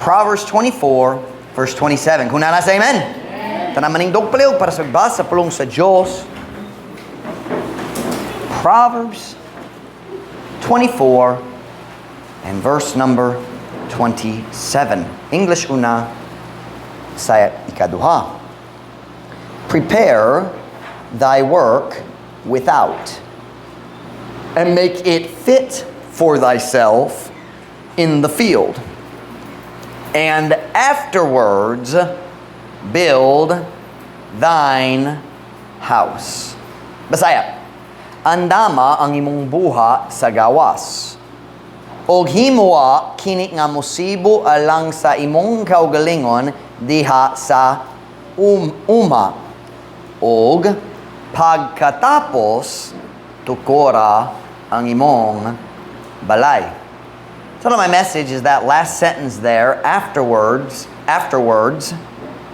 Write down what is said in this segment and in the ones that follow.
Proverbs 24, verse 27. Kung nasa amen? Tanamaning dogpaliw para sa basa pulong sa Diyos. Proverbs 24 and verse number 27. English una sa ikaduha. Prepare thy work without, and make it fit for thyself in the field, and afterwards build thine house. Basaya. Andama ang imong buha sa gawas, og himoa kini nga musibo alang sa imong kaugalingon diha sa uma, og pagkatapos tukora ang imong balay. So my message is that last sentence there, afterwards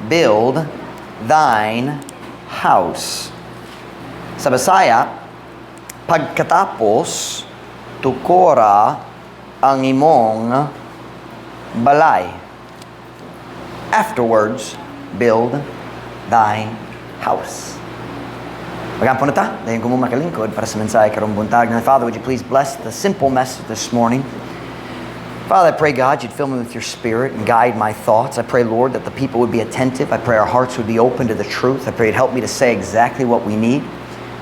build thine house. Sa Bisaya, pagkatapos tukora ang imong balay. Afterwards build thine house. Magampon na ta, dahil ko mo makalingkod para sa mensahe karong buntag. Now, Father, would you please bless the simple message this morning? Father, I pray, God, you'd fill me with your Spirit and guide my thoughts. I pray, Lord, that the people would be attentive. I pray our hearts would be open to the truth. I pray you'd help me to say exactly what we need.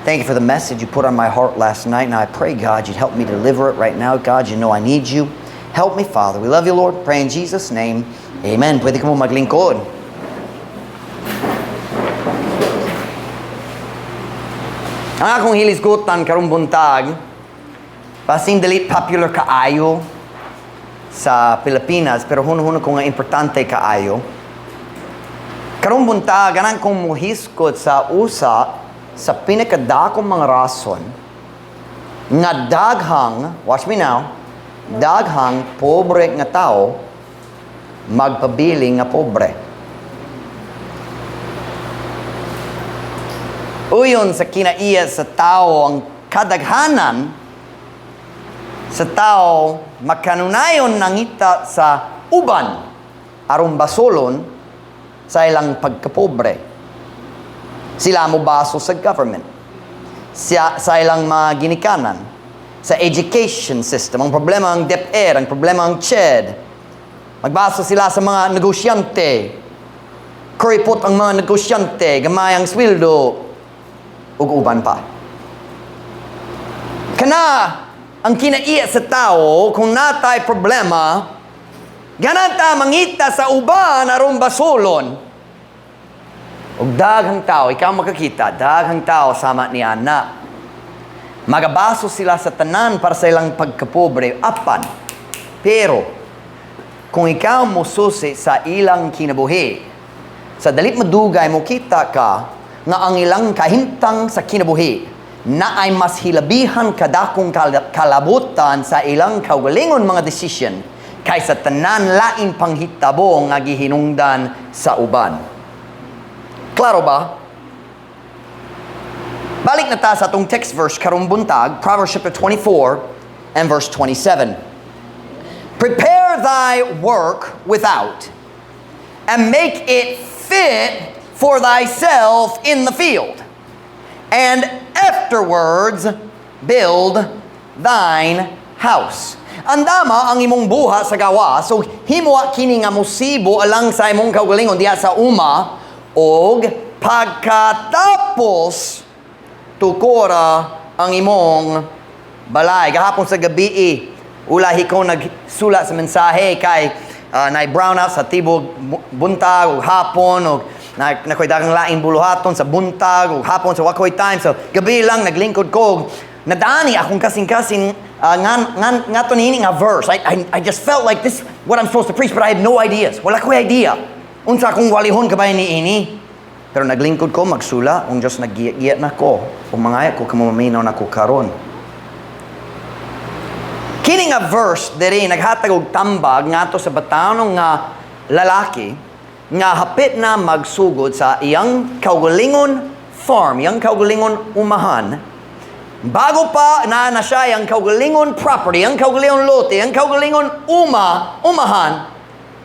Thank you for the message you put on my heart last night. Now I pray, God, you'd help me deliver it right now. God, you know I need you. Help me, Father. We love you, Lord. Pray in Jesus' name. Amen. Pwede ka mo maglingkod. Ang akong hilisgutan karong buntag, pasing dali popular kaayo sa Pilipinas, pero huno-huno ko nga importante kaayo. Karong buntag, ganang kong muhiskot sa usa sa pinakadakong mga rason nga daghang, watch me now, daghang pobre nga tao magpabiling nga pobre. Uyon sa kinaiya sa tao ang kadaghanan sa tao makanunayon nangita sa uban aron basolon sa ilang pagkapobre. Sila mo baso sa government, sa ilang mga ginikanan, sa education system. Ang problema ang DepEd, ang problema ang CHED. Magbaso sila sa mga negosyante. Kuripot ang mga negosyante, gamay ang sweldo, ug uban pa. Kana ang kinaiya sa tao kung natay problema, gananta mangita sa uban aron basolon. Og daghang tao, ikaw makakita, daghang tao sama ni Ana. Magabaso sila sa tanan para sa ilang pagkapobre, apan. Pero, kung ikaw mususi sa ilang kinabuhi, sa dalit madugay mo kita ka, nga ang ilang kahintang sa kinabuhi, na ay mas hilabihan kadakong kalabutan sa ilang kaugalingon mga decision, kaysa tanan lain panghitabo nga gihinungdan sa uban. Klaro ba? Balik na ta sa atong text verse karong buntag, Proverbs chapter 24 and verse 27. Prepare thy work without, and make it fit for thyself in the field, and afterwards build thine house. Andama ang imong buha sa gawa, so himoa kini nga musibo alang sa imong kaugalingon diha sa uma, og pagkatapos tukora ang imong balay. Gahapon sa gabi, ulahi ko nagsula sa mensahe kay na-brown out sa tibog buntag o hapon o nakoy dagang laing buluhaton sa buntag o hapon sa wakoy time. So gabi lang naglingkod ko. Nadani akong kasing-kasing nga to nini nga verse. I just felt like this what I'm supposed to preach, but I had no ideas. Wala ko idea. Unsa akong walihon kabay ni ini. Pero naglingkod ko, magsula, ang Diyos nag-giat na ko. Umangaya ko, kamaminaw na ko karon. Kini nga verse, diri, naghatag og tambag nga to sa batanon nga lalaki, nga hapit na magsugod sa iyang kaugalingon farm, iyang kaugalingon umahan. Bago pa na siya iyang kaugalingon property, iyang kaugalingon lote, iyang kaugalingon umahan,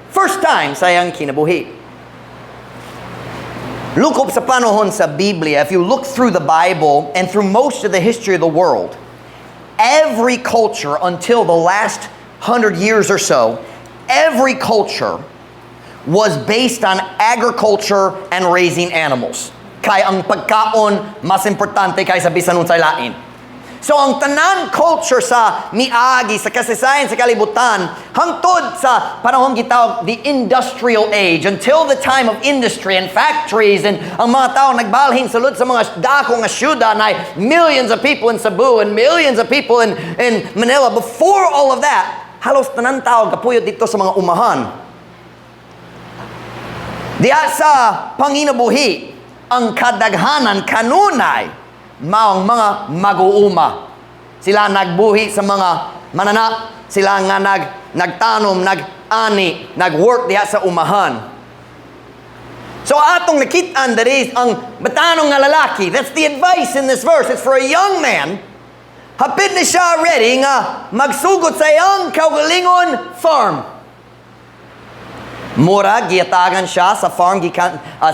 First time sa iyang kinabuhi. Lukob sa panahon sa Biblia, if you look through the Bible and through most of the history of the world, every culture until the last 100 years or so, every culture was based on agriculture and raising animals. Kaya ang pagkaon mas importante kaysa bisan unsay lain. So ang tanan culture sa miagi, sa kasaysayan, sa kalibutan, hangtod sa panahon gitawag the industrial age, until the time of industry and factories, and ang mga tao nagbalhin sulod sa mga dako nga syudad na millions of people in Cebu and millions of people in Manila. Before all of that, halos tanan tao kapuyod dito sa mga umahan. Diya sa panginabuhi, ang kadaghanan kanunay maong mga mag-uuma. Sila nagbuhi sa mga manana, sila nga nagtanom, nag-ani, nag-work diha sa umahan. So atong nakitaan that is ang batanong nga lalaki. That's the advice in this verse. It's for a young man. Hapit na siya ready nga magsugod sa iyang kaugalingon farm. Mura, giyatagan siya sa farm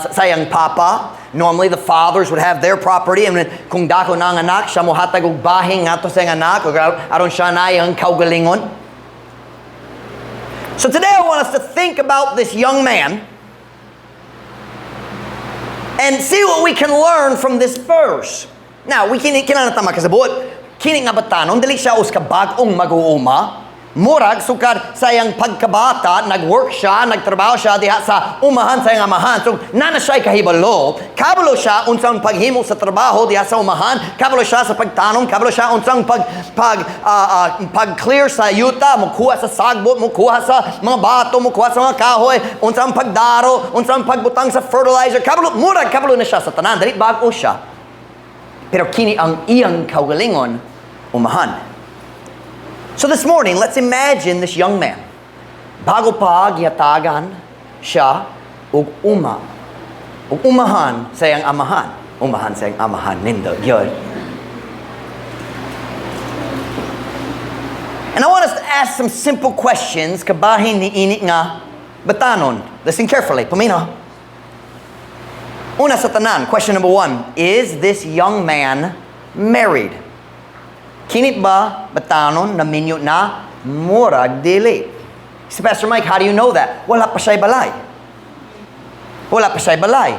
sa iyang papa. Normally, the fathers would have their property, and kung dako na ang anak, siya mohatag og bahing ngato sa iyang anak, aron siya na iyang kaugalingon. So today I want us to think about this young man and see what we can learn from this verse. Now, we kinahanglan ta makasabot. Kini nga batanon, dili siya us ka bag-ong mag-uuma. Murag, sukad sa iyang pagkabata, nag-work siya, nagtrabaho siya diha sa umahan sa iyang amahan. So, nana siya'y kahibalo. Kabalo siya unsang paghimo sa trabaho diha sa umahan. Kabalo siya sa pagtanom. Kabalo siya unsang pag-clear sa yuta. Mukuha sa sagbot, mukuha sa mga bato, mukuha sa mga kahoy. Unsang pagdaro, unsang pagbutang sa fertilizer. Murag, kabalo na siya sa tanan. Dali bago siya. Pero kini ang iyang kaugalingon, umahan. So this morning, let's imagine this young man. Bago pa gihatagan siya og umahan sa iyang amahan. Umahan sa iyang amahan, nindot yun. And I want us to ask some simple questions kabahin ni ini nga batanon. Listen carefully, pamina. Una sa tanan, question number 1, is this young man married? Kinit ba batanon na minyo na murag dili? Si Pastor Mike, how do you know that? Wala pa siya'y balay. Wala pa siya'y balay.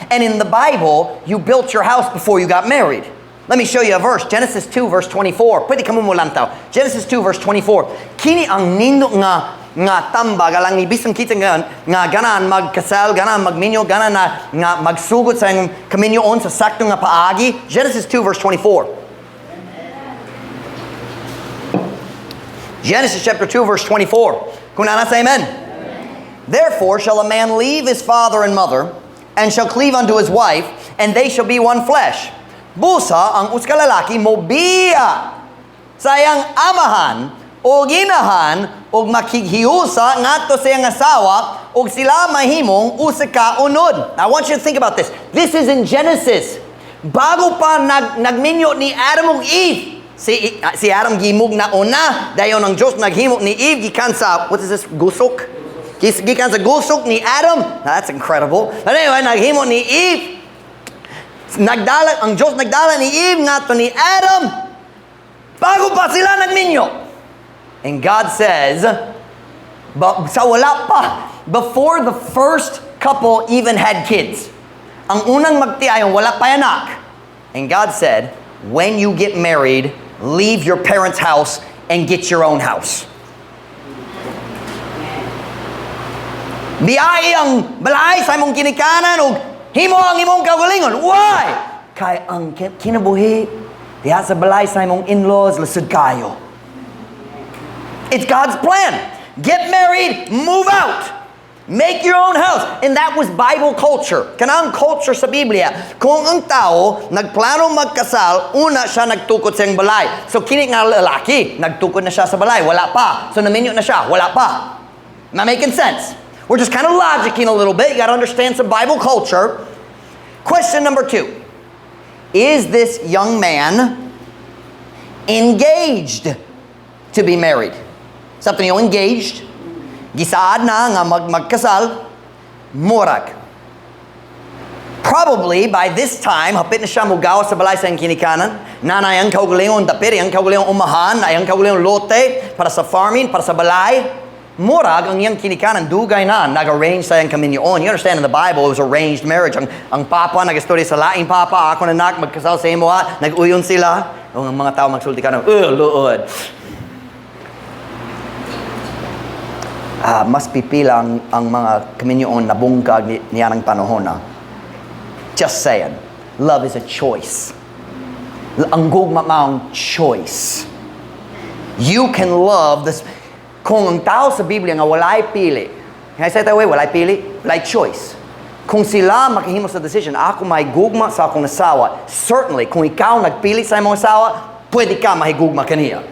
And in the Bible, you built your house before you got married. Let me show you a verse. Genesis 2 verse 24. Pwede ka mumulantaw. Genesis 2 verse 24. Kini ang nindo nga tambag alang ibisang kita nga ganan magkasal, ganan magminyo, ganan nga magsugod sa iyong kaminyoon sa sakto nga paagi. Genesis 2 verse 24. Genesis chapter 2 verse 24. Kung nana sa amen. Therefore shall a man leave his father and mother, and shall cleave unto his wife, and they shall be one flesh. Busa ang uska lalaki mobiya sa iyang amahan o ginahan o makighiusa ngadto sa iyang asawa o sila mahimong usa ka unod. I want you to think about this. This is in Genesis. Bago pa nagminyo ni Adam ug Eve. Si Adam gimug na una, dayon ang Diyos naghimog ni Eve gikan sa, what is this, gusok? Gikan sa gusok ni Adam. Now, that's incredible. But anyway, naghimog ni Eve. Ang Diyos nagdala ni Eve nga to ni Adam. Bago pa sila nagminyo. And God says, sa wala pa, before the first couple even had kids, ang unang magtiayon, wala pa anak. And God said, when you get married, leave your parents' house and get your own house. Biyai ang balay sa imong kinikanan o himo ang imong kaugalingon. Why? Kay ang kinabuhi diha sa balay sa imong in-laws lasud kayo. It's God's plan. Get married, move out. Make your own house. And that was Bible culture. Kanang culture sa Biblia. Kung ang tao nagplano magkasal, una siya nagtukod sa iyang balay. So kini nga lalaki, nagtukod na siya sa balay. Wala pa. So naminyo na siya. Wala pa. Am I making sense? We're just kind of logicking a little bit. You got to understand some Bible culture. Question number 2. Is this young man engaged to be married? Something you engaged. gisaad na nga magkasal, murag. Probably by this time, hapit na siya mugaw sa balay sa kinikanan. Nanay ang kaugalingon dapiri, ang kaugalingon umahan, ay ang kaugalingon lote para sa farming, para sa balay. Murag ang iyang kinikanan, dugay na, nag-arrange sa iyang kaminyoon. You understand in the Bible, it was arranged marriage. Ang papa, nag-story sa laing papa, ako na nak, magkasal sa imo ha, nag-uyon sila. Ang mga tao magsulti ka ng, luod. Mas pipila ang mga kaminyoon na bungkag niya ng panahon na. Just saying, love is a choice. Ang gugma maong choice. You can love this. Kung ang tao sa Biblia nga walay pili, can I say it that way? Walay pili? Walay choice. Kung sila makihimo sa decision, ako may gugma sa akong asawa, certainly, kung ikaw nagpili sa imong asawa, pwede ka mahigugma kaniya.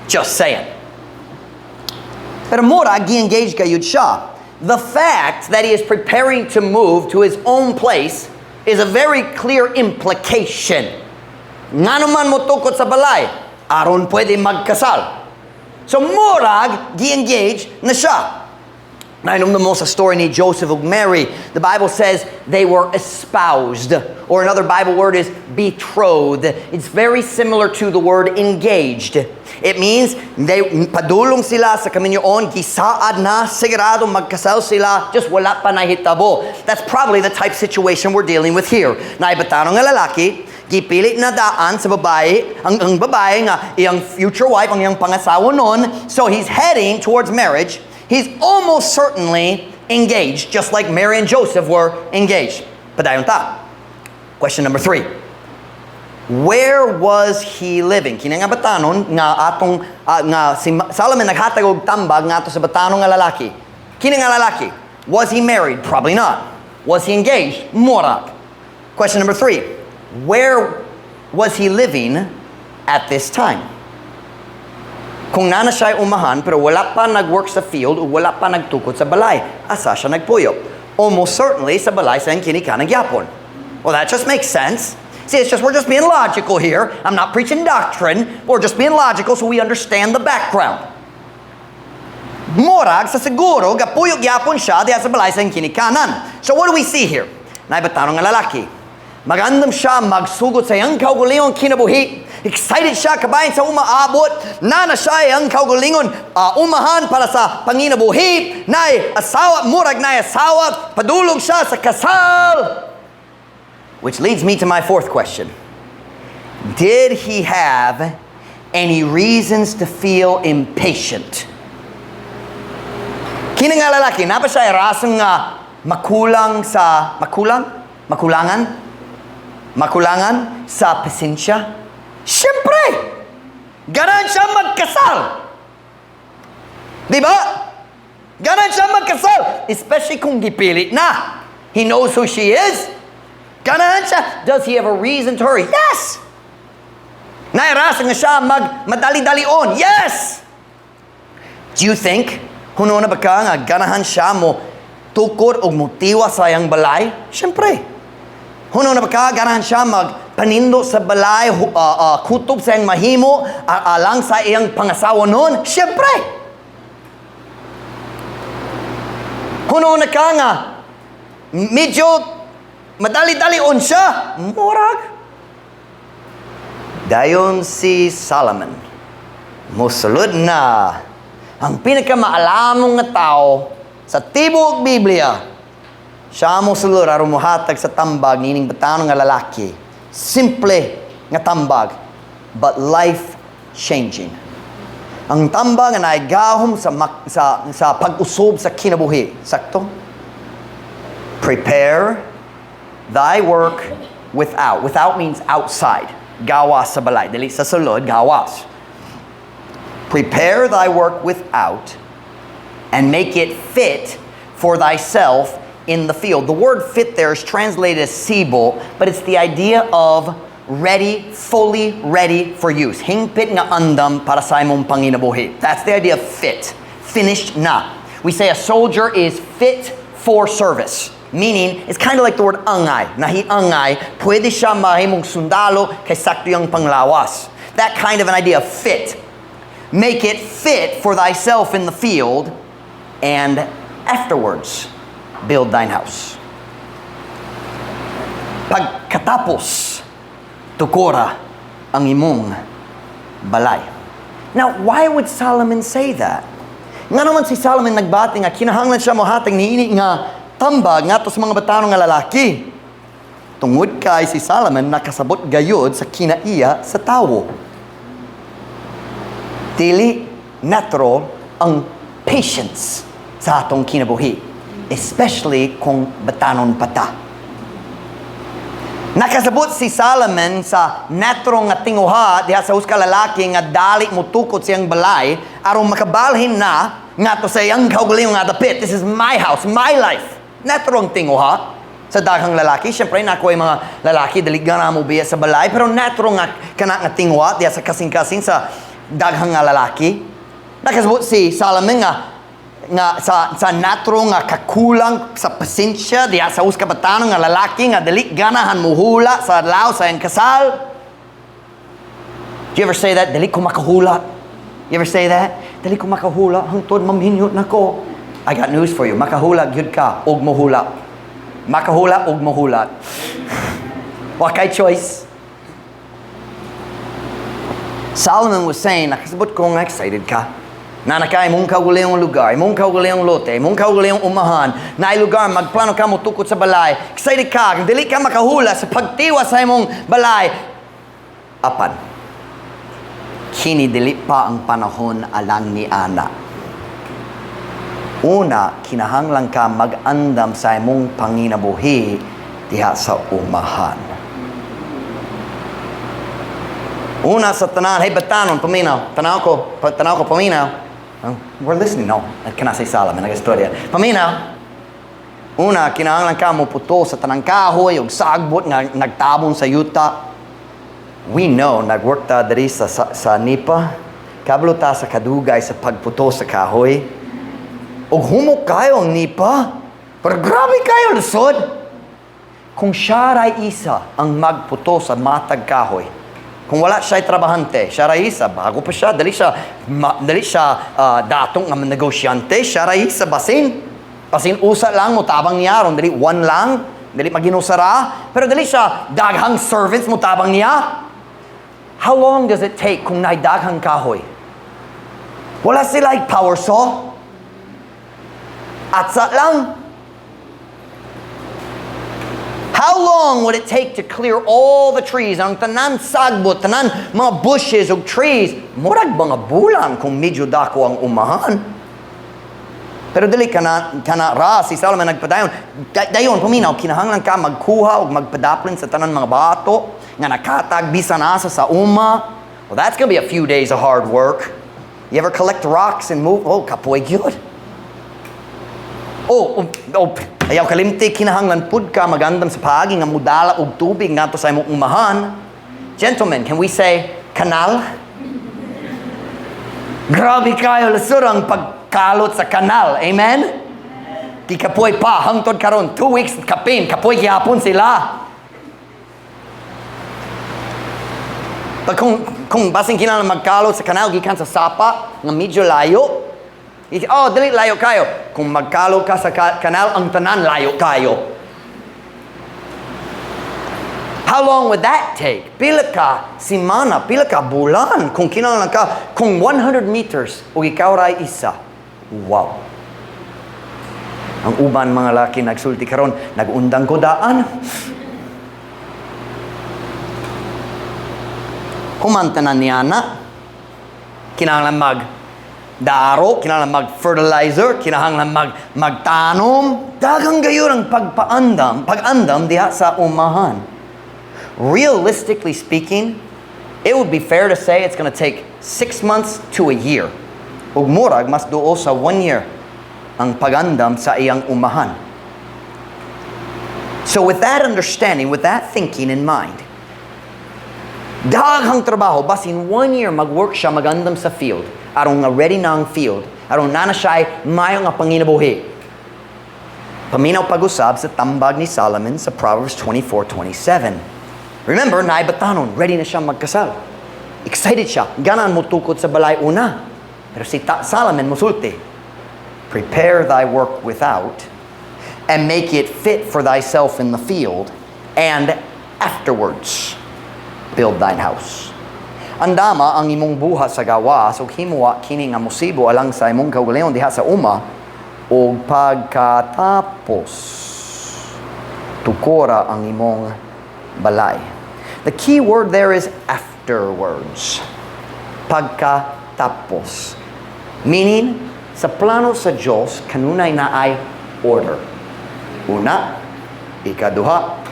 Just saying. Pero mura, gi-engage kayud siya. The fact that he is preparing to move to his own place is a very clear implication. Nga naman mo tukot sa balay, aron pwede magkasal. So murag, gi-engage na siya. Nainom na mo sa story ni Joseph ug Mary, the Bible says they were espoused. Or another Bible word is betrothed. It's very similar to the word engaged. It means padulong sila sa kaminyoon, gisaad na, sigurado magkasal sila, just wala pa nahitabo. That's probably the type situation we're dealing with here. Naibatanong nga lalaki, gipilit na daan sa babae, ang babae nga, iyang future wife, ang iyang pangasawa nun, so he's heading towards marriage. He's almost certainly engaged, just like Mary and Joseph were engaged. Padayon ta. Question number 3. Where was he living? Kini nga batanon nga atong nga si Solomon naghatag og tambag nga ato sa batanon nga lalaki. Kini nga lalaki, was he married? Probably not. Was he engaged? Murag. Question number 3. Where was he living at this time? Kung nana siya umahan pero wala pa nag-work sa field o wala pa nagtukod sa balay, asa siya nagpuyo? Almost certainly sa balay sa kinikanan gyapon. Well, that just makes sense. See, we're just being logical here. I'm not preaching doctrine. We're just being logical so we understand the background. Murag sa siguro, gapuyog yapon siya diya sa balay sa kinikanan. So what do we see here? Naibatanong nga lalaki. Magandam siya magsugod sa iyang kaugalingong kinabuhi. Excited siya kabayan sa umaabot. Nana siya iyang kaugalingon umahan para sa panginabuhi. Nay asawa, murag nay asawa. Padulong siya sa kasal. Which leads me to my 4th question. Did he have any reasons to feel impatient? Kini nga lalaki, napa siya rasang makulangan sa pasensya? Siyempre! Ganan siya magkasal! Diba? Ganan siya magkasal! Especially kung gipili na. He knows who she is. Ganahan siya. Does he have a reason to hurry? Yes! Nairasang na siya madali-dalion. Yes! Do you think, huno na ba ka nga ganahan siya mo tukod o mutiwa sa iyang balay? Siyempre. Huno na ba ka ganahan siya magpanindo sa balay, kutob sa iyang mahimo, alang sa iyang pangasawa noon? Siyempre. Huno na ka nga medyo madali-dalion siya. Murag. Dayon si Solomon. Musulod na. Ang pinakamaalamong nga tao sa tibuok Biblia. Siya musulod aron muhatag sa tambag nining batanon nga lalaki. Simple nga tambag, but life-changing. Ang tambag nga naigahom sa pag-usob sa kinabuhi. Sakto? Prepare thy work without. Without means outside. Gawas sa balay. Dili sa sulod, gawas. Prepare thy work without and make it fit for thyself in the field. The word fit there is translated as sibo, but it's the idea of ready, fully ready for use. Hingpit nga andam para sa imong panginabuhi. That's the idea of fit. Finished na. We say a soldier is fit for service. Meaning, it's kind of like the word angay. Nahi-angay, pwede siya mahimong sundalo kay sakto yung panglawas. That kind of an idea of fit. Make it fit for thyself in the field and afterwards, build thine house. Pagkatapos, tukora ang imong balay. Now, why would Solomon say that? Nga naman si Solomon nagbati nga, kinahanglan siya mohatag niini nga tambag nga to sa mga batanong nga lalaki. Tungod kay si Solomon nakasabot gayod sa kinaiya sa tawo. Dili natural ang patience sa atong kinabuhi, especially kung batanon pata. Nakasabot si Solomon sa natural nga tinguha diha sa uska lalaki nga dali mutukot siyang balay aron makabalhin na nga to sa iyang kaugalingon nga dapit. This is my house, my life. Natural ang tinguha sa daghang lalaki. Siyempre, nakuha yung mga lalaki, daligyan na mo biya sa balay. Pero natural nga kana nga tingwa diya sa kasing-kasing sa daghang nga lalaki. Nakasabot si Solomon nga sa natural nga kakulang sa pasensya diya sa uska batanon nga lalaki nga dali ganahan muhula sa adlaw sa iyang kasal. Do you ever say that? Dali ko makahula. You ever say that? Dali ko makahula. Hangtod mamhinyot na ko. I got news for you. Makahula gyud ka og mohula. Makahula og mohula. Wakay choice. Solomon was saying, nakasabot ko nga excited ka. Nanakay mong kaugalingong lugar, mong kaugalingong lote, mong kaugalingong umahan, na lugar, magplano ka mo tukot sa balay. Excited ka, kung dili ka makahula sa pagtiwa sa imong balay. Apan, kini dili pa ang panahon alang ni Ana. Una, kinahanglan ka mag-andam sa imong panginabuhi diha sa umahan. Una sa tanan, hey batanon, paminaw. Tanaw ko, paminaw. We're listening, no? Kana say Solomon, nag-istorya. Paminaw. Una, kinahanglan ka mo puto sa tanang kahoy ug sagbot nga nagtabon sa yuta. We know, nag-work ta diri sa nipa. Kablo ta sa kadugay sa pagputo sa kahoy. Og humok kayo ang nipa. Pero grabe kayo, lusod. Kung siya ray isa ang magputo sa matag kahoy, kung wala siya'y trabahante, siya ray isa, bago pa siya, dali siya datong nga negosyante, siya ray isa, basin usa lang mo tabang niya, ron dali one lang, dali maginusara, pero dali siya daghang servants mo tabang niya. How long does it take kung na'y daghang kahoy? Wala sila power saw. Atsa lang. How long would it take to clear all the trees? Ang tanan sagbot, tanan mga bushes o trees. Murag mga bulan kung medyo dako ang umahan. Pero dili kana ra si Solomon nagpadayon. Dayon paminaw kinahanglan ka magkuha o magpadaplin sa tanan mga bato nga nakatag bisan asa sa uma. Well, that's gonna be a few days of hard work. You ever collect rocks and move? Oh, kapoy gyud. Ayaw kalimti, kinahanglan pud ka magandam sa paagi nga mudala og tubig ngadto sa imong umahan. Gentlemen, can we say kanal? Grabe kayo lusod ang pagkalot sa kanal. Amen? Di kapoy pa hangtod karon 2 weeks kapin, kapoy gyapon sila. Pag kung basing kinahanglan magkalot sa kanal gikan sa sapa nga medyo layo. Dili layo kayo. Kung magkalo ka sa kanal, ang tanan layo kayo. How long would that take? Pila ka simana, pila ka bulan. Kung kinahanglan ka, kung 100 meters, o ikaw ray isa. Wow. Ang uban mga laki nagsulti karon, nagundang ko daan. Humantanan niya na. Kinahanglan daro, kinahanglan mag-fertilizer, kinahanglan magtanom. Daghang gayon ang pag-andam diha sa umahan. Realistically speaking, it would be fair to say it's going to take 6 months to a year. Ug murag mas duol sa 1 year ang pag-andam sa iyang umahan. So with that understanding, with that thinking in mind, daghang trabaho, basin 1 year mag-work siya mag-andam sa field. Aron nga ready na ang field. Aron na siya mayo nga panginabuhi. Paminaw pag-usab sa tambag ni Solomon sa Proverbs 24:27. Remember, naibatanon, ready na siya magkasal. Excited siya. Ganan mo tukod sa balay una. Pero si Solomon musulti. Prepare thy work without, and make it fit for thyself in the field, and afterwards build thine house. Andama ang imong buha sa gawas, ug himuwa kini nga musibo alang sa imong kaugalingon diha sa uma, ug pagkatapos tukora ang imong balay. The key word there is afterwards. Pagkatapos. Meaning, sa plano sa Diyos, kanunay na ay order. Una, ikaduha,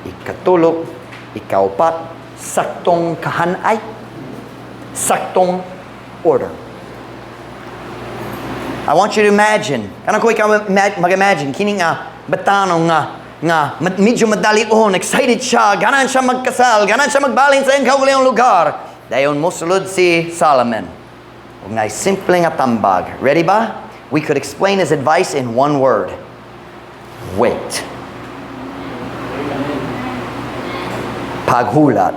ikatulo, ikaupat, saktong kahanay, saktong order. I want you to imagine, kanang ko ikaw mag-imagine, kini nga, batanong nga medyo madalion, excited siya, ganan siya magkasal, ganan siya magbalin sa iyang kaugalingong lugar. Dayon mo sulod si Solomon. Ug na simple nga tambag. Ready ba? We could explain his advice in one word. Wait. Paghulat.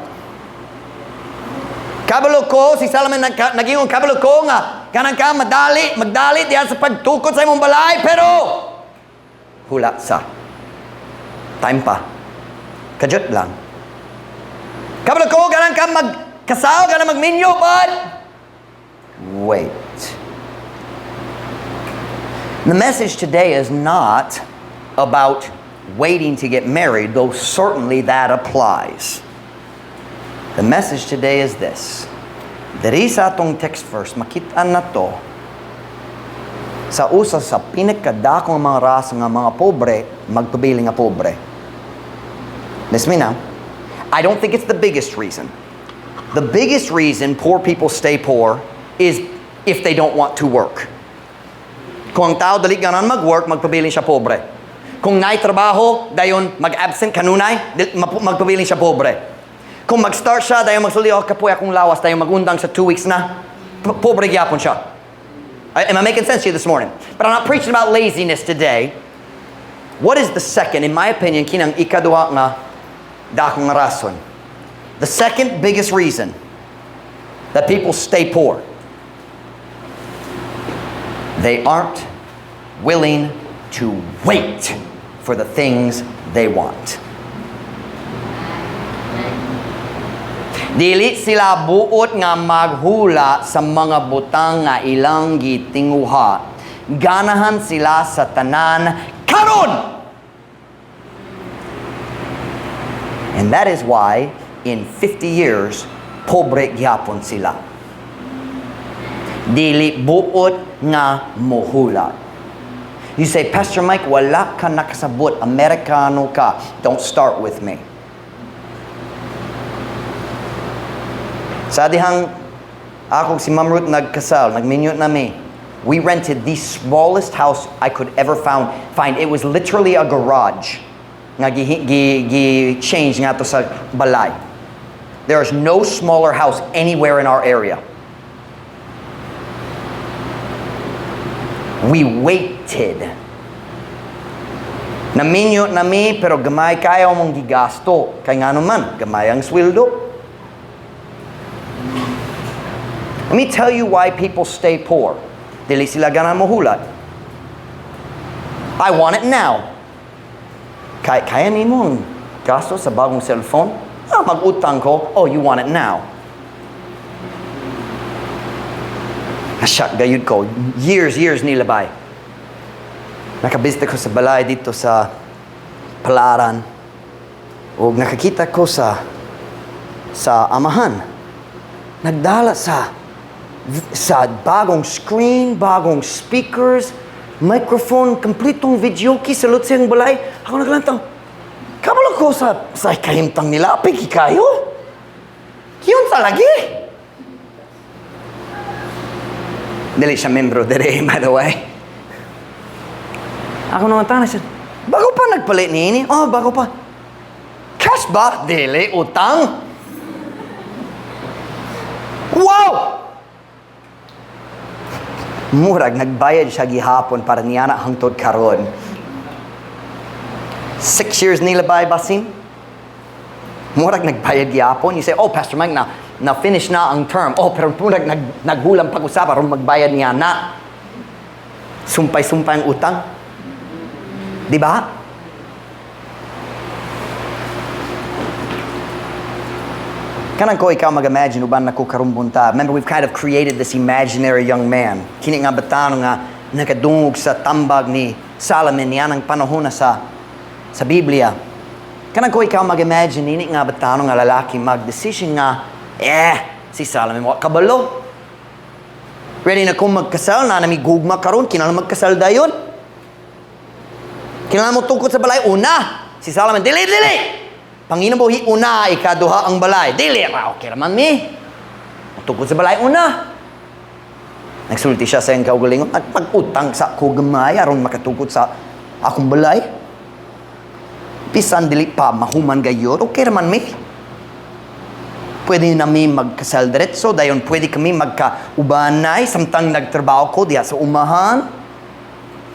Kabalo ko, si Solomon naging kabalo ko nga, kanang ka magdali diyan sa pagtukod sa imong balay, pero hula sa. Time pa. Kajut lang. Kabalo ko, kanang ka magkasal, kanang magminyo, but wait. The message today is not about waiting to get married, though certainly that applies. The message today is this. Diri sa atong text verse, makita na to sa usa sa pinakadakong mga rasa nga mga pobre, magpabili nga pobre. Listen me now. I don't think it's the biggest reason. The biggest reason poor people stay poor is if they don't want to work. Kung ang tao dali ganan mag-work, magpabiling siya pobre. Kung na'y trabaho, dayon mag-absent kanunay, magpabiling siya pobre. Kung mag-start siya, dayon magsulti, kapoy akong lawas, dayon magundang sa 2 weeks na, pobre gyapon siya. Am I making sense to you this morning? But I'm not preaching about laziness today. What is the second, in my opinion, kinang ikaduha nga dakong rason? The second biggest reason that people stay poor. They aren't willing to wait for the things they want. Dili sila buot nga maghula sa mga butang nga ilang gitinguha. Ganahan sila sa tanan karon. And that is why in 50 years pobre gyapon sila. Dili buot nga mohulat. You say, Pastor Mike, wala ka nakasabot, Amerikano ka. Don't start with me. Sa dihang ako si Ma'am Ruth nagkasal, nagminyo nami. We rented the smallest house I could ever find. It was literally a garage. Nga gi-change nga to sa balay. There is no smaller house anywhere in our area. We waited. Naminyo nami, pero gamay kaya mong gigasto. Kaya nga naman, gamay ang sweldo. Let me tell you why people stay poor. Dili sila ganang mahulat. I want it now. Kaya ni mo gasto sa bagong cellphone? Mag-utang ko. Oh, you want it now. Nasyak gayud ko. Years nilabay. Nakabisita ko sa balay dito sa Palaran. O nakakita ko sa amahan. Nagdala sa bagong screen, bagong speakers, microphone, kompletong video ki sa lutseng balay. Ako naglantang, kabalo ko sa kahimtang nila, apig kayo? Kiyon sa lagi. Dili siya membro dere, by the way. Ako naman tanay siya, bago pa nagpalit ni ini? Oh, bago pa. Cash ba? Dili, utang. Wow! Murag, nagbayad siya gihapon para niya na hangtod karon. 6 years nila ba basin? Murag, nagbayad gihapon. You say, oh, Pastor Mike, na finish na ang term. Oh, pero murag, naghulang pag-usap para magbayad niya na. Sumpay-sumpay ang utang. Di ba? Kanang ko ikaw mag-imagine uban na ko karumbunta. Remember, we've kind of created this imaginary young man. Kini nga batano nga nakadungog sa tambag ni Solomon yan ang panahon na sa Biblia. Kanang ko ikaw mag-imagine ini nga batano nga lalaki mag-decision nga si Solomon wa kabalo. Ready na kung magkasal na namigugma karon kinahanglan magkasal dayon. Kinahanglan mo tungkol sa balay una. Si Solomon dili. Panginoon una, ikaduha ang balay. Dili, okay naman mi. Tungkol sa balay una. Nagsulti siya sa iyang kaugalingon. At pag-utang sa kugamay, aron makatungkol sa akong balay. Pisan dili pa, mahuman gayon. Okay naman mi. Pwede nami magkasal diretso. Dayon pwede kami magkaubanay. Samtang nagtrabaho ko diya sa umahan.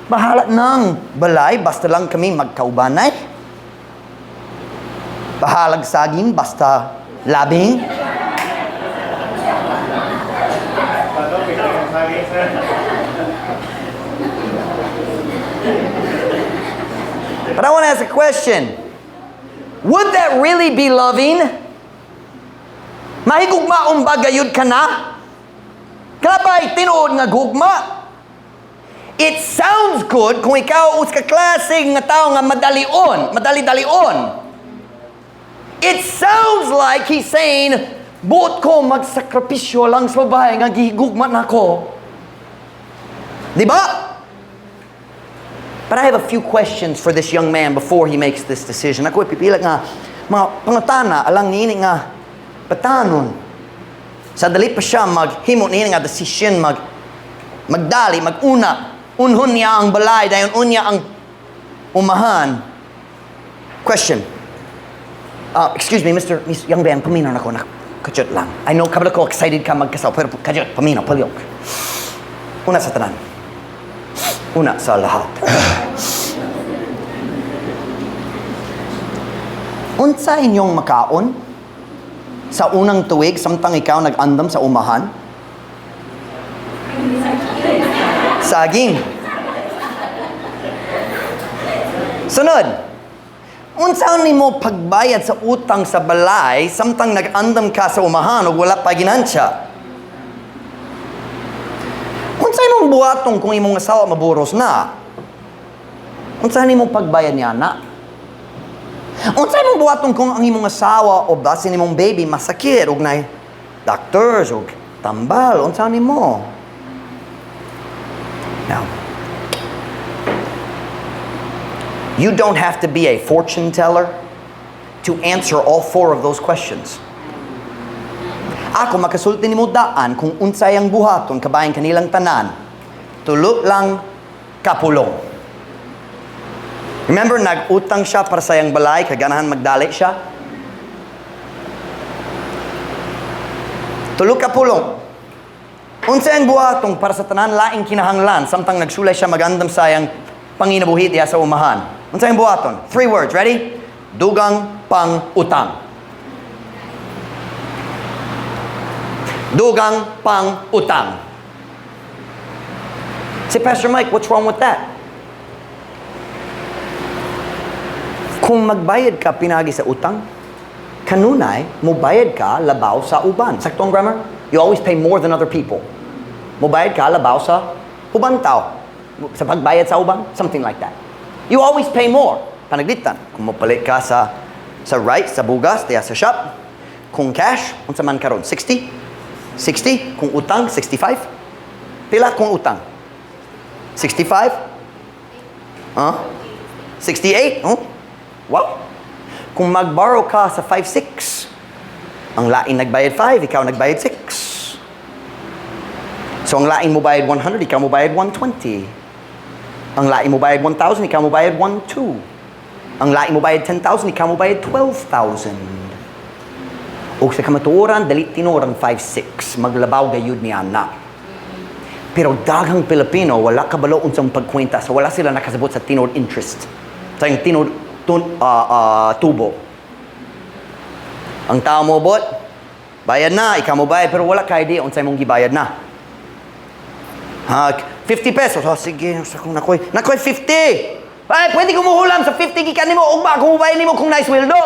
Bahala ng balay, basta lang kami magkaubanay. Bahalag saging, basta labing. But I want to ask a question. Would that really be loving? Mahigugmaong bagayod ka na? Kalabay, tinuod nga gugma. It sounds good kung ikaw us ka klase nga tao nga madali-dalion. It sounds like he's saying, buot ko magsakripisyo lang sa babae nga gihigugma na ko. Diba? But I have a few questions for this young man before he makes this decision. Ako ipipila nga, mga pangatana, alang nini nga, batanon. Sa dali pa siya maghimo nini nga decision, magdali, maguna. Unhon niya ang balay, dayon unya ang umahan. Question. Excuse me, Mr. Young Man, paminaw na ko. Kajot lang. I know, kabala ko, excited ka magkasal. Pero kajot, paminaw, palyok. Una sa tanan. Una sa lahat. Unsa inyong makaon sa unang tuwig samtang ikaw nag-andam sa umahan? Saging. Sunod. Unsa nimo pagbayad sa utang sa balay samtang nag-andam ka sa umahan ug wala pa ginansya? Unsa imong buhaton kung imong asawa maburos na? Unsa nimo pagbayad niya na? Unsa imong buhaton kung ang imong asawa o basin imong baby masakit ug nay doctors ug tambal? Unsa nimo? Now, you don't have to be a fortune teller to answer all four of those questions. Ako makasulti nimo daan kung unsay ang buhaton kabayan kanilang tanan. Tulo lang kapulong. Remember, nag-utang siya para sa iyang balay, kaganahan magdali siya. Tulo kapulong. Unsay ang buhaton para sa tanan laing kinahanglan samtang nagsulay siya magandam sa iyang panginabuhi diya sa umahan. Unsay ang buhaton? 3 words, ready? Dugang pang-utang. Dugang pang-utang. Say, Pastor Mike, what's wrong with that? Kung magbayad ka pinagi sa utang, kanunay, mubayad ka labaw sa uban. Saktong grammar? You always pay more than other people. Mubayad ka labaw sa uban tao. Sa pagbayad sa uban, something like that. You always pay more. Panaglitan. Kung mapalit ka sa rice, sa bugas, diya sa shop. Kung cash, unsa man karon? 60? 60? Kung utang, 65? Pila kung utang? 65? 68? Oh? Wow. Kung mag-borrow ka sa 5-6, ang lain nagbayad 5, ikaw nagbayad 6. So ang lain mo bayad 100, ikaw mo bayad 120. Ang lain mo bayad 1,000, ikaw mo bayad 1,200. Ang lain mo bayad 10,000, ikaw mo bayad 12,000. O sa kamatuoran, dali tinuran 5-6. Maglabaw gayud ni anak. Pero daghang Pilipino, wala kabalo unsang pagkwenta. So wala sila nakasabot sa tinod interest. Sa yung tinod tubo. Ang tao mo bot, bayad na, ikaw mo bayad, pero wala ka idea unsay mong gibayad na. 50 pesos. Oh, sige, sa kung nakoy 50. Ay, pwede ko muhulam sa 50 gikan nimo ug ba kung hubayin nimo kung nice sweldo.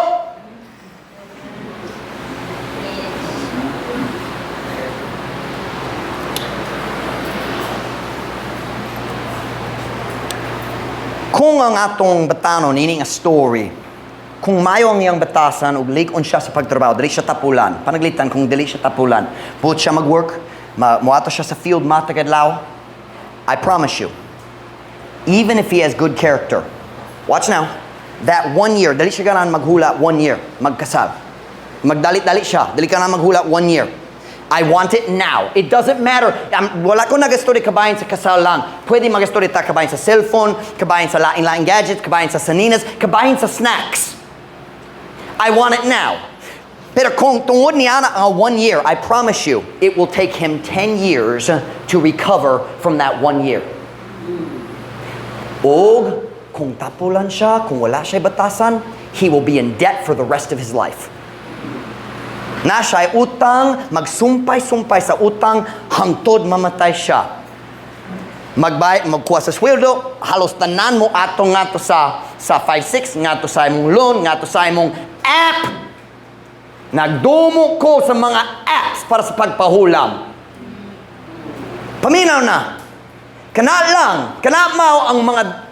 Kung ang atong batanon ini nga story, kung mayo ang iyang batasan ug lig-on siya sa pagtrabaho, dili siya tapulan. Panaglitan kung dili siya tapulan, put siya mag-work, muato siya sa field matag adlaw. I promise you, even if he has good character, watch now, that 1 year, dali siya ganan maghula 1 year, magkasal. Magdalit-dalit siya, dali ka na maghula 1 year. I want it now. It doesn't matter. Wala ko nagastori kabayan sa kasal lang. Pwede magastori ta kabayan sa cellphone, kabayan sa laing-laing gadgets, kabayan sa saninas, kabayan sa snacks. I want it now. Pero kung tungod niya na 1 year, I promise you, it will take him 10 years to recover from that 1 year. O kung tapulan siya, kung wala siya batasan, he will be in debt for the rest of his life. Na siya'y utang, magsumpay-sumpay sa utang, hangtod mamatay siya. Magkuha sa sweldo, halos tanan mo atong nga to sa 5-6, nga to sa imong loan, nga to sa imong app. Nagdumo ko sa mga apps para sa pagpahulam. Paminaw na. Kana mao ang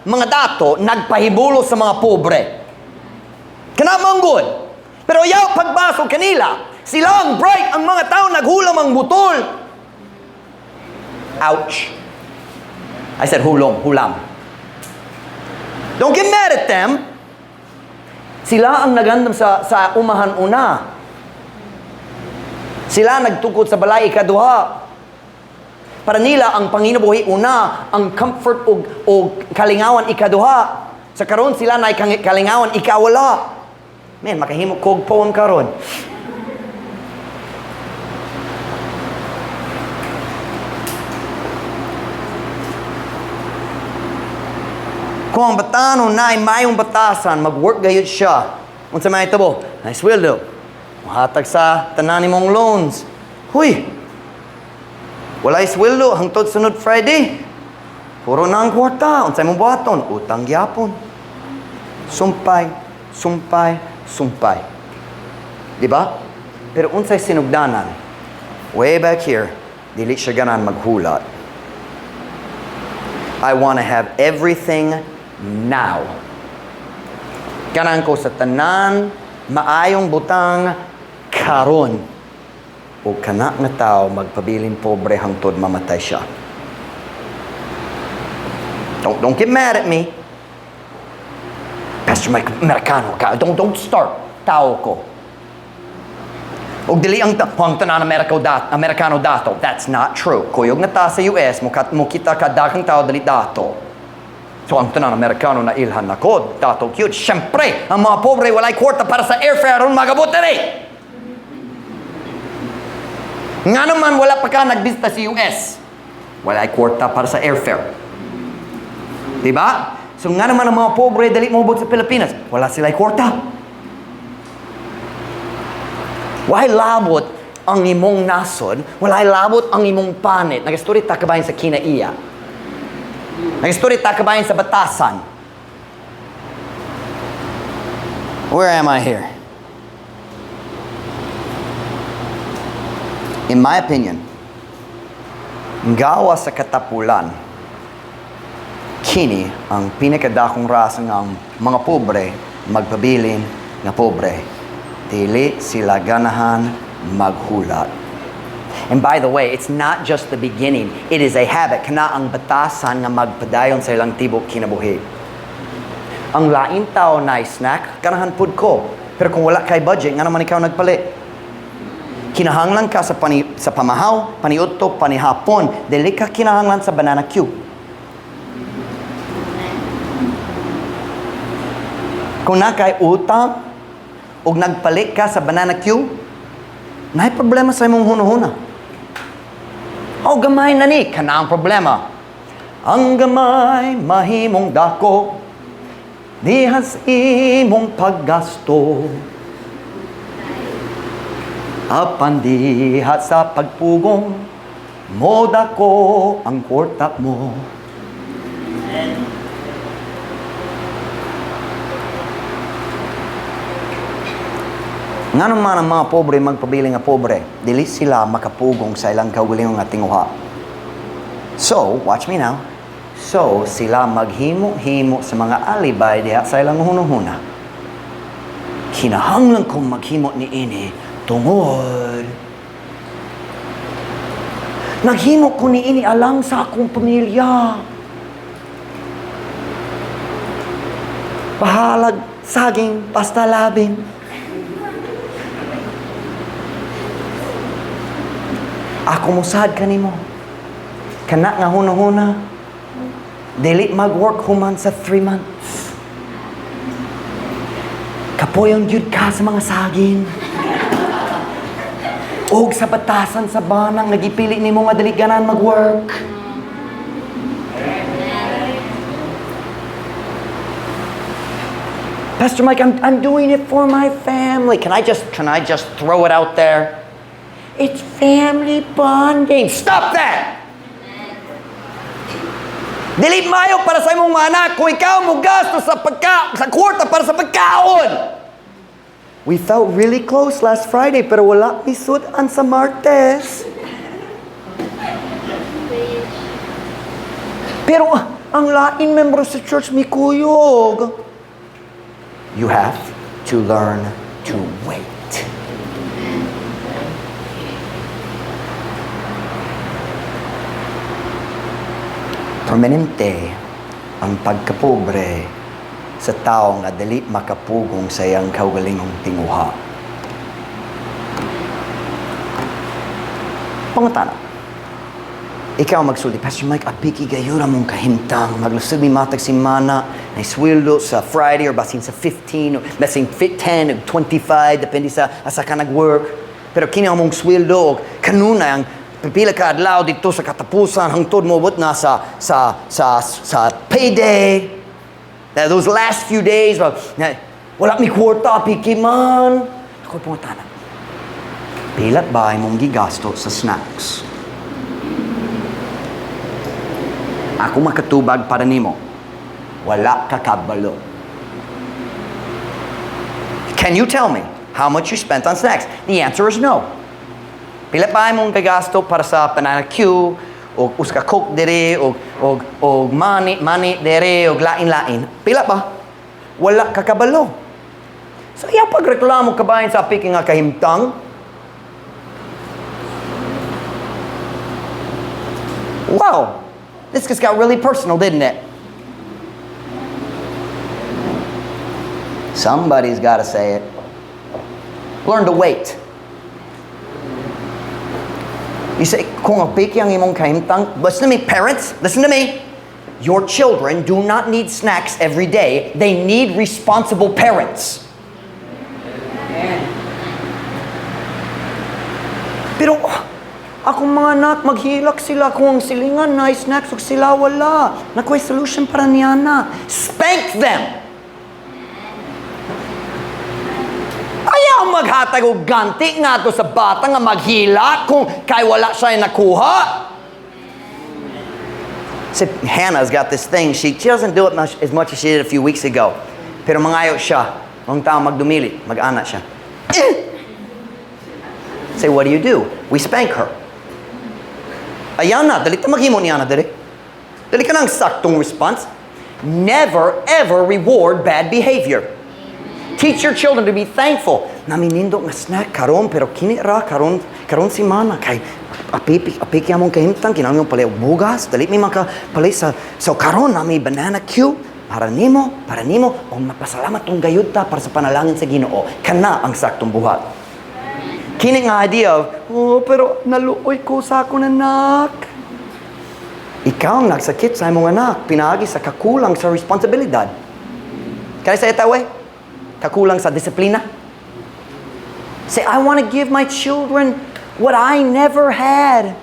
mga dato nagpahibulo sa mga pobre. Kana mao good. Pero yaw pagbasok kanila, sila ang bright, ang mga tao naghulam ang butol. Ouch. I said hulam. Don't get mad at them. Sila ang nagandam sa umahan una. Sila nagtukod sa balay ikaduha. Para nila ang panginabuhi una, ang comfort o kalingawan ikaduha. Sa karon sila na kalingawan ikawala. Man, makahimo kog poem karon. Kung ang batanon na ay mayong batasan, mag-work gayud siya. Unsa may tabo? Nice sweldo. Mahatag sa tanan nimong loans. Huy! Walay sweldo hangtod sunod Friday. Puro na ang kwarta. Unsay mong buhaton? Utang gyapon. Sumpay. Di ba? Pero unsay sinugdanan? Way back here, dili siya ganan maghulat. I want to have everything now. Kanan ko sa tanan, maayong butang karon. O kana nga tao magpabiling pobre hangtod mamatay siya. Don't get mad at me. Pastor Mike, Amerikano ka. Don't start. Tao ko. O dili ang tanan Amerikano dato. That's not true. Kuyog nga ta sa US, mo kita ka daghang tao dali dato. So ang tanan Amerikano na ilhan nako, dato cute. Siyempre, ang mga pobre walay kwarta para sa airfare aron magabot diri. Nga naman wala pa ka nagbisita sa US. Walay kwarta para sa airfare. Diba? So nga naman ang mga pobre dali mo sa Pilipinas, wala sila'y kwarta. Walay labot ang imong nasod, walay labot ang imong panit. Nagastorya ta kabayan sa kinaiya. Nagastorya ta kabayan sa batasan. Where am I here? In my opinion, gawa sa katapulan, kini ang pinakadakong rasa ng mga pobre magpabilin nga pobre. Dili sila ganahan maghulat. And by the way, it's not just the beginning. It is a habit. Kana ang batasan nga magpadayon sa ilang tibok kinabuhi. Ang lain tao na snack, ganahan pud ko. Pero kung wala kay budget, nga naman ikaw nagpalit. Kinahanglan ka sa pamahaw, paniutok, panihapon. Dili ka kinahanglan sa banana cue. Kung nakay utang, o nagpalit ka sa banana cue, nahay problema sa imong hunahuna. O gamay na ni, kana ang problema. Ang gamay, mahimong dako, dihas imong paggasto. Apan diha sa pagpugong, Moda ko ang kwarta mo. Nga naman ang mga pobre magpabili nga pobre, dili sila makapugong sa ilang kaugalingong nga tinguha. So, watch me now. So, sila maghimo-himo sa mga alibay diha sa ilang hunahuna. Kinahanglan kong maghimo ni ini tungod. Naghimo ko ni ini alang sa akong pamilya. Pahalag, saging, pasta labing. Ako musad kanimo. Kana nga hunahuna. Dili mag-work human sa 3 months. Kapoyong jud ka sa mga saging. Og sa batasan sa banang nagipili nimo nga dili ganan mag-work. Pastor Mike, I'm doing it for my family. Can I just throw it out there? It's family bonding. Stop that! Dili mayo para sa imong mga anak kung ikaw mo gasto sa kwarta para sa pagkaon. We felt really close last Friday pero wala mi sudan sa Martes. Pero ang lain membro sa church mi kuyog. You have to learn to wait. Permanente ang pagkapobre sa tao nga dili makapugong sa iyang kaugalingong tinguha. Pangutana. Ikaw magsulti, Pastor Mike, apiki gayura mong kahimtang, maglusod mi matag simana, na sweldo sa Friday or basin sa 15, o basin 10 o 25, depende sa asa ka nag-work. Pero kini mong sweldo, kanuna ang pipila ka adlaw dito sa katapusan hangtod mo but na sa payday. Those last few days, wala mi kwarta, piki man. Ako pangutana. Pilat ba ay mong gigasto sa snacks? Ako makatubag para nimo. Wala ka kabalo. Can you tell me how much you spent on snacks? The answer is no. Pila pa mong gagasto para sa banana Q, o uska coke dere, o money dere, o lain-lain. Pila pa? Wala kakabalo. So, iya pagreklamo ka ba sa piki nga kahimtang? Wow! This just got really personal, didn't it? Somebody's got to say it. Learn to wait. You say, kung apiki ang imong kahimtang, listen to me, parents, listen to me. Your children do not need snacks every day. They need responsible parents. Pero, akong mga anak, maghilak sila kung ang silingan na snacks o sila wala. Nakuha solution para niya na. Spank them! Ayaw maghatag og ganti nga to sa bata nga maghila kung kay wala siya nakuha. So Hannah's got this thing. She doesn't do it as much as she did a few weeks ago. Pero mangayo siya. Ang tao magdumili. Mag-ana siya. Say, what do? We spank her. Ayan na. Dali ta maghimo niya na dali. Dali ka ng saktong response. Never, ever reward bad behavior. Teach your children to be thankful. Naminindo nga snack karon pero kini ra karon si mana kay apiki among kahimtang kinahanglan mo pala og bugas dali mi maka pala sa so karon na may banana Q para nimo og mapasalamat tong gayud ta para sa panalangin sa Ginoo. Kana ang saktong buhat. Kini nga idea of pero naluoy ko sa akong anak. Ikaw ang nagsakit sa imong anak pinaagi sa kakulang sa responsibilidad. Can I say it that way? Kakulang sa disiplina. Say, I want to give my children what I never had.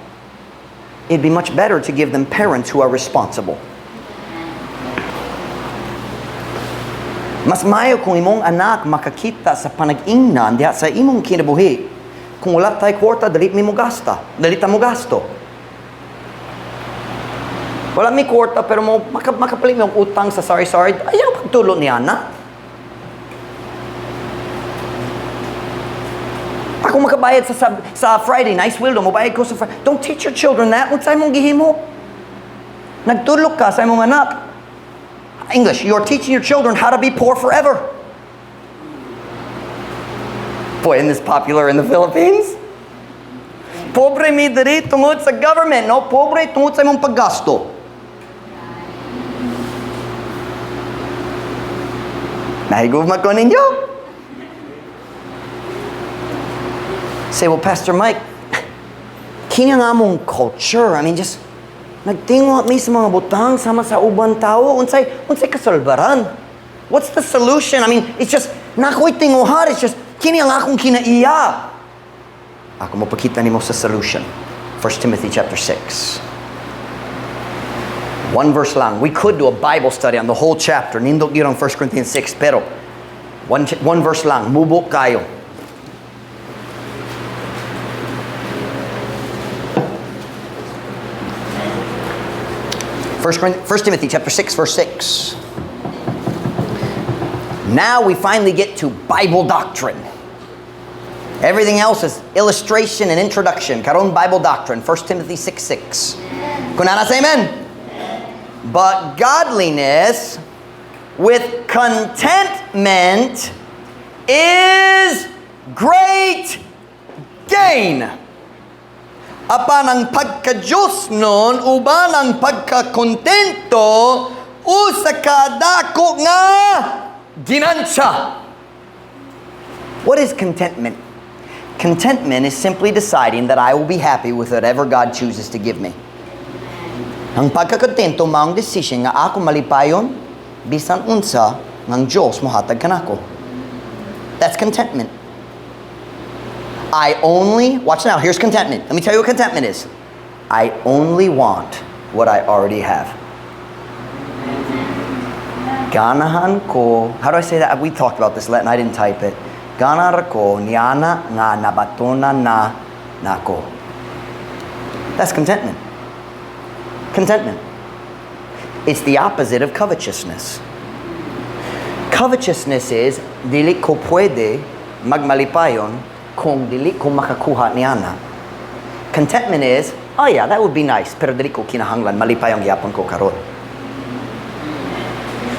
It'd be much better to give them parents who are responsible. Mas mayo kung imong anak makakita sa panag-ingnan diha sa imong kinabuhi. Kung wala tay kwarta, dali ta mo gasto. Wala may kwarta, pero makapalit mo yung utang sa sari-sari. Ayaw pagtulo niya na. Ako makabayad sa Friday, nice will do, mabayad ko sa Friday. Don't teach your children that. Kung sa'yo mong gihimo. Nagtulog ka sa mong anak. English, you're teaching your children how to be poor forever. Boy, isn't this popular in the Philippines? Pobre mi diri tungod sa government, no? Pobre tungod sa imong paggasto. Nahigugma ko ninyo? Say, well, Pastor Mike, kini nga mong culture. I mean, just nagtingwa mi sa mga butang sama sa uban tao. Unsay kasalbaran? What's the solution? I mean, it's just nakoy tinguhar. It's just kini ang akong kinaiya. Ako mo pakita nimo sa solution. 1 Timothy chapter 6. One verse lang. We could do a Bible study on the whole chapter. Nindot yun ang 1 Corinthians 6. Pero, one verse lang. Mubok kayo. 1 Timothy chapter 6, verse 6. Now we finally get to Bible doctrine. Everything else is illustration and introduction. Karon Bible doctrine. 1 Timothy 6:6. Kunana say amen. But godliness with contentment is great gain. Apan ang pagka-Diyos nun, uban ang pagka-kontento, usa kadako nga ginansya. What is contentment? Contentment is simply deciding that I will be happy with whatever God chooses to give me. Ang pagkakontento maong decision nga ako malipayon bisan unsa ng Diyos mohatag kanako. That's contentment. I only, watch now, here's contentment. Let me tell you what contentment is. I only want what I already have. Ganahan ko, how do I say that? We talked about this, and I didn't type it. Ganahan ko, niyana nga nabatunan na nako. That's contentment. Contentment. It's the opposite of covetousness. Covetousness is, dili ko pwede magmalipayon kung dili ko makakuha niyana. Contentment is, oh yeah, that would be nice, pero dili ko kinahanglan, malipayong yapon ko karon.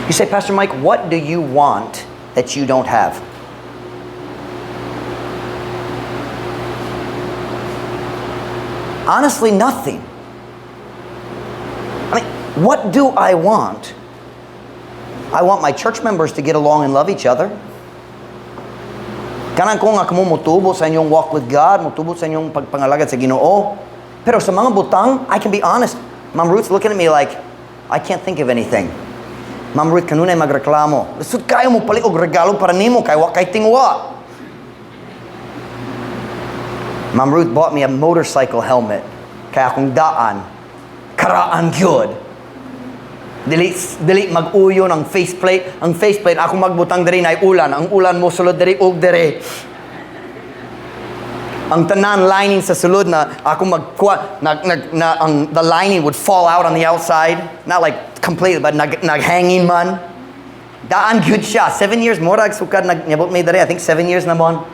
You say, Pastor Mike, what do you want that you don't have? Honestly, nothing. I mean, what do I want? I want my church members to get along and love each other. Kanang ko nga kamo mutubo sa inyong walk with God, mutubo sa inyong pagpangalagad sa Ginoo. Pero sa mga butang, I can be honest. Ma'am Ruth's looking at me like, I can't think of anything. Ma'am Ruth, kanunay magreklamo. Lisod kayo mo pali og regalo para nimo kay wa kay tingwa. Ma'am Ruth bought me a motorcycle helmet. Kaya akong daan, karaan gyud. Dili mag-uyo ng faceplate. Ang faceplate, ako magbutang diri na ulan. Ang ulan mo sulod diri og diri. Ang tanan lining sa sulod na ako magkuha, the lining would fall out on the outside. Not like completely, but naghangin man. Daan gyud siya. 7 years, morag sukad nabot may diri. I think 7 years na mo.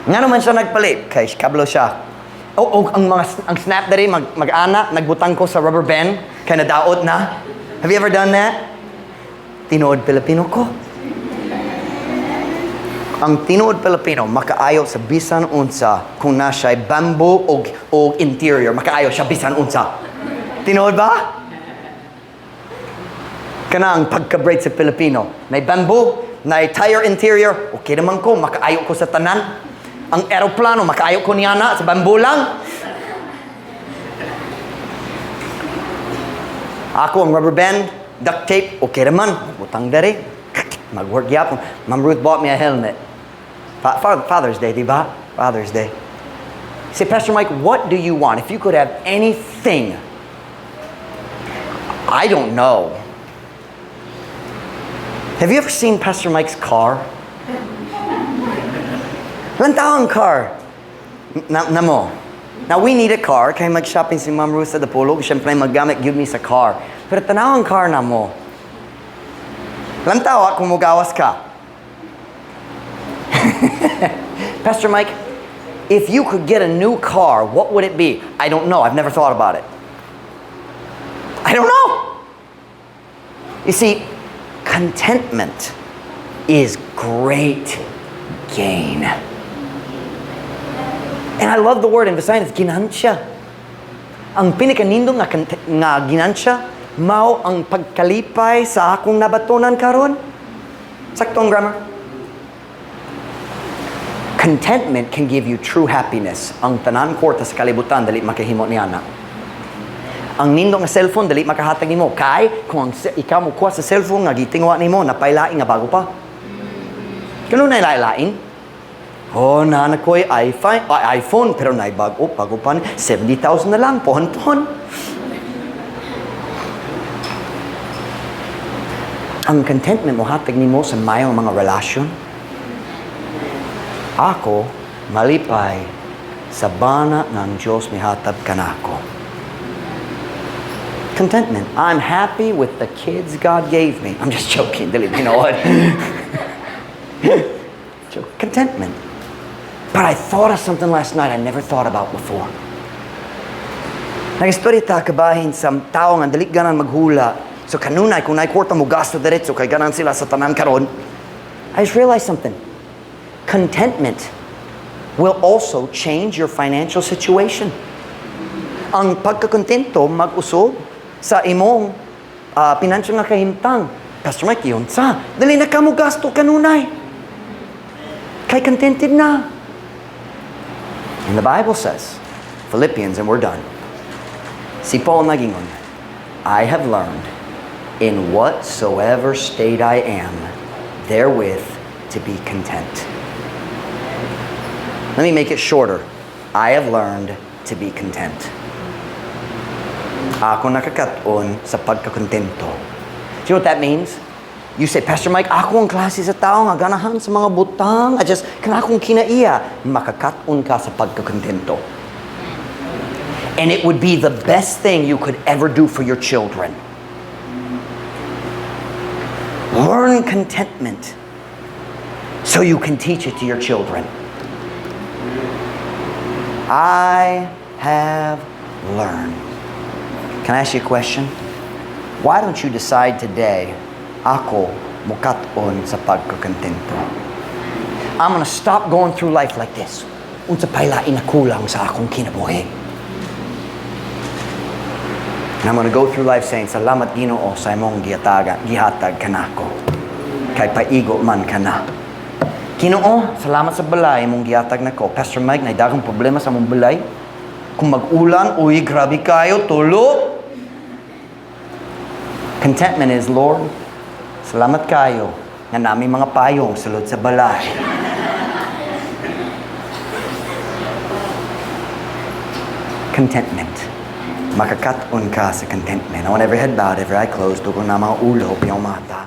Nga naman siya nagpalit. Kay kablo siya. Ang snap diri mag-ana, nagbutang ko sa rubber band, kay nadaot na. Have you ever done that? Tinuod Pilipino ko. Ang tinuod Pilipino, makaayo sa bisan unsa kung na siya'y bamboo o interior. Makaayo siya bisan unsa. Tinuod ba? Kanang pagka-break sa Pilipino. Nay bamboo, nay tire interior, okay naman ko, makaayo ko sa tanan. Ang aeroplano, makaayo ko niya na sa bamboo lang. Ako ang rubber band, duct tape, okay naman. Butang dari. Mag-work yapon. Ma'am Ruth bought me a helmet. Father's Day, di ba? Father's Day. Say, Pastor Mike, what do you want? If you could have anything, I don't know. Have you ever seen Pastor Mike's car? Ilan tao ang car? Na mo? Now, we need a car. Kaya mag-shopping si Ma'am Ruth sa Dapulog. Siyempre, maggamit, give me sa car. Pero tanaw ang car na mo. Lantawa kung mugawas ka. Pastor Mike, if you could get a new car, what would it be? I don't know. I've never thought about it. I don't know. You see, contentment is great gain. And I love the word in Visayas, ginansya. Ang pinakanindo nga ginansya, mao ang pagkalipay sa akong nabatunan karon. Saktong grammar. Contentment can give you true happiness. Ang tanan kwarta sa kalibutan, dali makahimo niya na. Ang nindo nga cellphone, dali makahatag nimo. Kay, kung ikaw mo kuha sa cellphone nga gitingwa nimo, napailain nga bago pa. Kano na ilailain? Oh, naanak ko'y iPhone, pero bago pa. 70,000 na lang, pohon-pohon. Ang contentment mo, hatag nimo sa mayong mga relasyon. Ako, malipay, sa bana ng Diyos mihatag kanako. Contentment. I'm happy with the kids God gave me. I'm just joking. You know what? Contentment. But I thought of something last night I never thought about before. Nag-istorya ta kabahin sa tao nga dali ganan maghula. So kanunay, kung naikwarta mo gasto diretso, kay ganan sila sa tanan karon. I just realized something. Contentment will also change your financial situation. Ang pagkakontento mag-usog sa imong financial nga kahimtang. Pastor Mike, yun sa. Dali na ka mo gasto kanunay. Kay contented na. And the Bible says, Philippians, and we're done. Si Paul nagingon, I have learned in whatsoever state I am, therewith to be content. Let me make it shorter. I have learned to be content. Ako nakakaton sa pagkakontento. Do you know what that means? You say, Pastor Mike, ako ang klase sa tao nga ganahan sa mga butang. Kanakong kinaiya. Makakaton ka sa pagkakontento. And it would be the best thing you could ever do for your children. Learn contentment so you can teach it to your children. I have learned. Can I ask you a question? Why don't you decide today, ako mukaton sa pagkakontento? I'm gonna stop going through life like this. Unsa pailain na kulang sa akong kinabuhi. And I'm gonna go through life saying, salamat Ginoo sa imong gihatag kanako. Kay paigo man kana. Ginoo, salamat sa balay imong gihatag nako. Pastor Mike, nay daghang problema sa mong balay. Kung mag-ulan, uy, grabe kayo, tulo. Contentment is, Lord, salamat kayo nga namin mga payong sulod sa balay. Contentment. Makakaton ka sa contentment. I want every head bowed, every eye closed. Dugo na mga ulo, piyong mata.